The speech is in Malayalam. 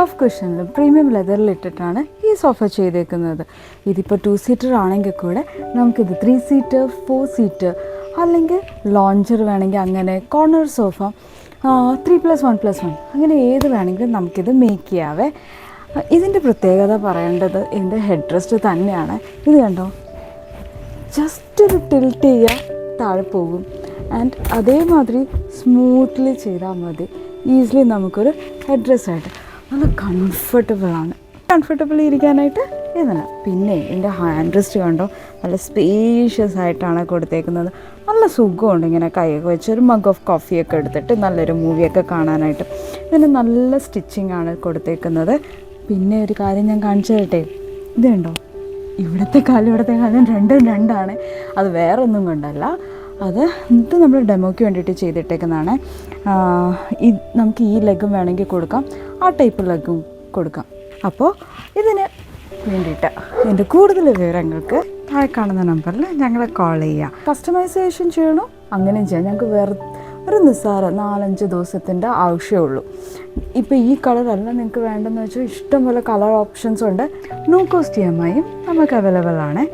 സോഫ്റ്റ് കുഷനിലും പ്രീമിയം ലെതറിലിട്ടിട്ടാണ് ഈ സോഫ ചെയ്തേക്കുന്നത്. ഇതിപ്പോൾ 2 സീറ്റർ ആണെങ്കിൽ കൂടെ നമുക്കിത് 3 സീറ്റർ 4 സീറ്റർ അല്ലെങ്കിൽ ലോഞ്ചർ വേണമെങ്കിൽ അങ്ങനെ കോർണർ സോഫ 3+1+1 അങ്ങനെ ഏത് വേണമെങ്കിലും നമുക്കിത് മേക്ക് ചെയ്യാവേ. ഇതിൻ്റെ പ്രത്യേകത പറയേണ്ടത് ഇതിൻ്റെ ഹെഡ് റെസ്റ്റ് തന്നെയാണ്. ഇത് കണ്ടോ, ജസ്റ്റ് ഒരു ടിൽറ്റ് ചെയ്യുക താഴെ പോകും. ആൻഡ് അതേമാതിരി സ്മൂത്ത്ലി ചെയ്താൽ മതി. ഈസിലി നമുക്കൊരു ഹെഡ് റെസ്റ്റ് ആയിട്ട് നല്ല കംഫർട്ടബിൾ ഇരിക്കാനായിട്ട് ഇതിന്. പിന്നെ ഇതിൻ്റെ ഹാൻഡ് റെസ്റ്റ് കണ്ടോ, നല്ല സ്പേഷ്യസ് ആയിട്ടാണ് കൊടുത്തേക്കുന്നത്. നല്ല സുഖമുണ്ട് ഇങ്ങനെ കൈയൊക്കെ വെച്ച് ഒരു മഗ് ഓഫ് കോഫിയൊക്കെ എടുത്തിട്ട് നല്ലൊരു മൂവിയൊക്കെ കാണാനായിട്ട്. ഇതിന് നല്ല സ്റ്റിച്ചിങ് ആണ് കൊടുത്തേക്കുന്നത്. പിന്നെ ഒരു കാര്യം ഞാൻ കാണിച്ചു തരട്ടെ. ഇത് കണ്ടോ, ഇവിടുത്തെ കാലം രണ്ടും രണ്ടാണ്. അത് വേറെ ഒന്നും കൊണ്ടല്ല, ഇത് നമ്മൾ ഡെമോയ്ക്ക് വേണ്ടിയിട്ട് ചെയ്തിട്ടേക്കുന്നതാണ്. നമുക്ക് ഈ ലെഗും വേണമെങ്കിൽ കൊടുക്കാം, ആ ടൈപ്പ് ലെഗും കൊടുക്കാം. അപ്പോൾ ഇതിന് വേണ്ടിയിട്ട് ഇതിൻ്റെ കൂടുതൽ വിവരങ്ങൾക്ക് താഴെ കാണുന്ന നമ്പറിൽ ഞങ്ങളെ കോൾ ചെയ്യുക. കസ്റ്റമൈസേഷൻ ചെയ്യണോ അങ്ങനെയും ചെയ്യാം. ഞങ്ങൾക്ക് ഒരു നിസ്സാര 4-5 ദിവസത്തിൻ്റെ ആവശ്യമുള്ളൂ. ഇപ്പോൾ ഈ കളറല്ല നിങ്ങൾക്ക് വേണ്ടതെന്ന് വെച്ചാൽ ഇഷ്ടംപോലെ കളർ ഓപ്ഷൻസ് ഉണ്ട്. നോ കോസ്റ്റ് EMI നമുക്ക് അവൈലബിൾ ആണ്.